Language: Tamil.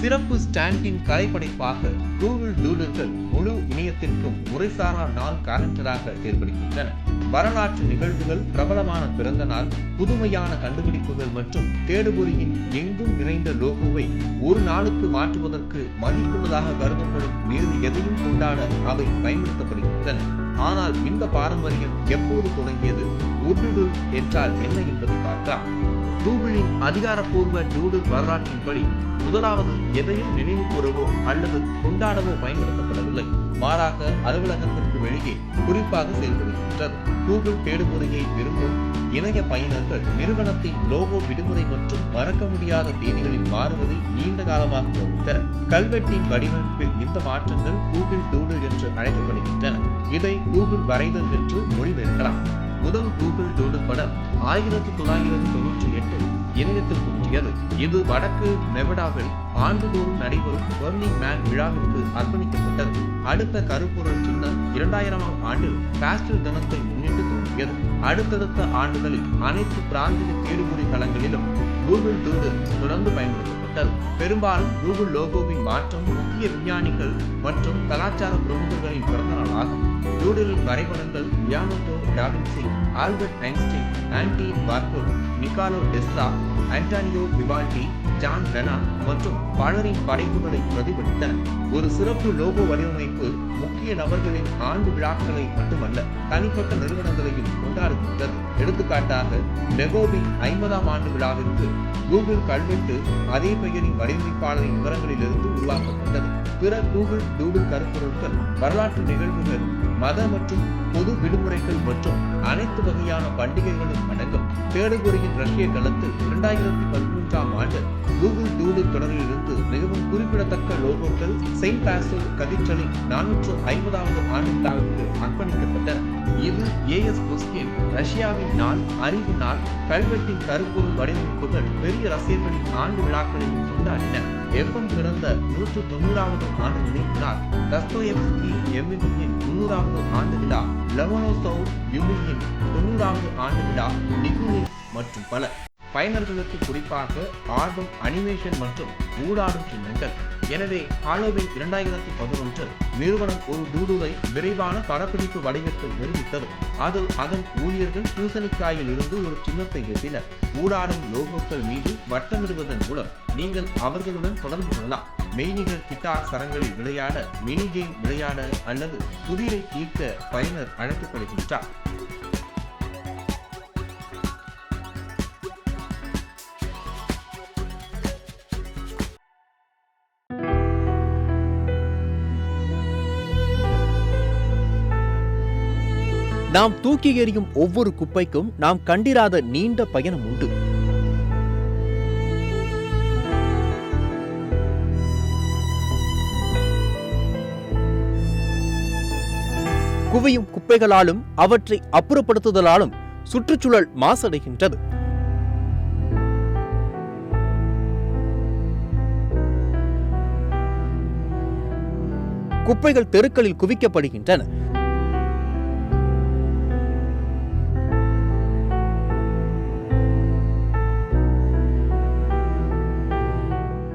சிறப்பு ஸ்டாண்டின் கலைப்படைப்பாக கூகுள் டூடுல்கள் முழு இணையத்திற்கும் முறைசாரா நாள் காலண்டராக செயல்படுகின்றன. வரலாற்று நிகழ்வுகள், பிரபலமான பிறந்த நாள், புதுமையான கண்டுபிடிப்புகள் மற்றும் தேடுபொறியின் எங்கும் நிறைந்த லோகோவை ஒரு நாளுக்கு மாற்றுவதற்கு மதிப்புள்ளதாக கருதப்படும் வேறு எதையும் கொண்டாட அவை பயன்படுத்தப்படுகின்றன. ஆனால் இந்த பாரம்பரியம் எப்போது தொடங்கியது, டூடுல் என்றால் என்ன என்பதை பார்க்கலாம். கூகுளின் அதிகாரப்பூர்வ டூடுல் வரலாற்றின்படி முதலாவது எதையும் நினைவு கூறவோ அல்லது கொண்டாடவோ பயன்படுத்தப்படவில்லை. மாறாக அலுவலகத்திற்கு வெளியே குறிப்பாக செயல்படுகின்றது. கூகுள் தேடுபொறியை விரும்பும் இணைய பயனர்கள் நிறுவனத்தின் லோகோ, விடுமுறை மற்றும் மறக்க முடியாத தேதிகளில் மாறுவதை நீண்ட காலமாக கவனித்தனர். கல்வெட்டின் வடிவமைப்பில் இந்த மாற்றங்கள் கூகுள் டூடுல் என்று அழைக்கப்படுகின்றன. இதை கூகுள் வரைதல் என்று மொழிபெயர்க்கலாம். முதல் கூகுள் டூடுல் படம் 1998 இணையத்தில் தோன்றியது. இது வடக்கு நெவடாவில் ஆண்டுதோறும் நடைபெறும் பர்னிங் மேன் விழாவிற்கு அர்ப்பணிக்கப்பட்டது. அடுத்த கருப்பொருள் சின்னம் 2000ஆம் ஆண்டில் பாஸ்டல் தினத்தை முன்னிட்டு தோன்றியது. அடுத்தடுத்த ஆண்டுகளில் அனைத்து பிராந்திய தேடுபொறி தளங்களிலும் கூகுள் டூடுல் தொடர்ந்து பயன்படுத்தப்பட்டது. பெரும்பாலும் கூகுள் லோகோவின் மாற்றம் முக்கிய விஞ்ஞானிகள் மற்றும் கலாச்சார பிரமுகர்களின் பிறந்த நாள் ஆகும். டூடுலின் வரைபடங்கள் Leonardo da Vinci, Albert Einstein, Andy Warhol, Nikola Tesla, Antonio Vivaldi, John Reynold மற்றும் பலரின் படைப்புகளை பிரதிபலித்தன. ஒரு சிறப்பு லோகோ வடிவமைப்பு முக்கிய நபர்களின் ஆண்டு விழாக்களை மட்டுமல்ல, தனிப்பட்ட நிறுவனங்களையும் கொண்டாடுகின்றது. எடுத்துக்காட்டாக லெகோவின் 50ஆம் ஆண்டு விழாவிற்கு கூகுள் கல்வெட்டு அதே பெயரின் வடிவமைப்பாளரின் விவரங்களிலிருந்து உருவாக்கப்பட்டது. பிற கூகுள் டூடுல் கருப்பொருட்கள் வரலாற்று நிகழ்வுகள், மத மற்றும் பொது விடுமுறைகள் மற்றும் அனைத்து வகையான பண்டிகைகளும் அடங்கும். தேடுபொறியின் ரஷ்ய களத்தில் 2013ஆம் ஆண்டு கூகுள் டூடுல் தொடரிலிருந்து மிகவும் குறிப்பிடத்தக்க லோகோக்கள் செயின்ட் பாசில் கதீட்ரலின் 450வது ஆண்டு விழாவிற்கு அர்ப்பணிக்கப்பட்டன. இது ஏஎஸ் புஷ்கின் ரஷ்யாவின் நாள், அறிவு நாள், கல்வெட்டின் கருப்பொருள் வடிவமைப்புகள் பெரிய ரசிகர்களின் ஆண்டு விழாக்களையும் கொண்டாடின. எஃப்எம் பிறந்த 190வது ஆண்டு நினைவு நாள், தஸ்தோயெவ்ஸ்கி எம்மியின் 300வது ஆண்டு விழா, லெமனோசோவ் யூமியின் 90வது ஆண்டு விழா, நிகுலின் மற்றும் பல. பயனர்களுக்கு குறிப்பாக ஆர்வம், அனிமேஷன் மற்றும் ஊடாடும் சின்னங்கள். எனவே ஹாலோவின் 2011 நிறுவனம் ஒரு டூடுலை விரைவான படப்பிடிப்பு வடிவத்தில் நிரூபித்தது. அதன் ஊழியர்கள் பூசணிக்காயில் இருந்து ஒரு சின்னத்தை வெட்டினர். ஊடாடும் லோகோக்கள் மீது வட்டமிடுவதன் மூலம் நீங்கள் அவர்களுடன் தொடர்பு கொள்ளலாம். மெய்நிகர் கிட்டார் சரங்களில் விளையாட, மினி கேம் விளையாட அல்லது புதிரை தீர்க்க பயனர் அழைக்கப்படுகின்றார். நாம் தூக்கி எறியும் ஒவ்வொரு குப்பைக்கும் நாம் கண்டிராத நீண்ட பயணம் உண்டு. குவியும் குப்பைகளாலும் அவற்றை அப்புறப்படுத்துதலாலும் சுற்றுச்சூழல் மாசடைகின்றது. குப்பைகள் தெருக்களில் குவிக்கப்படுகின்றன.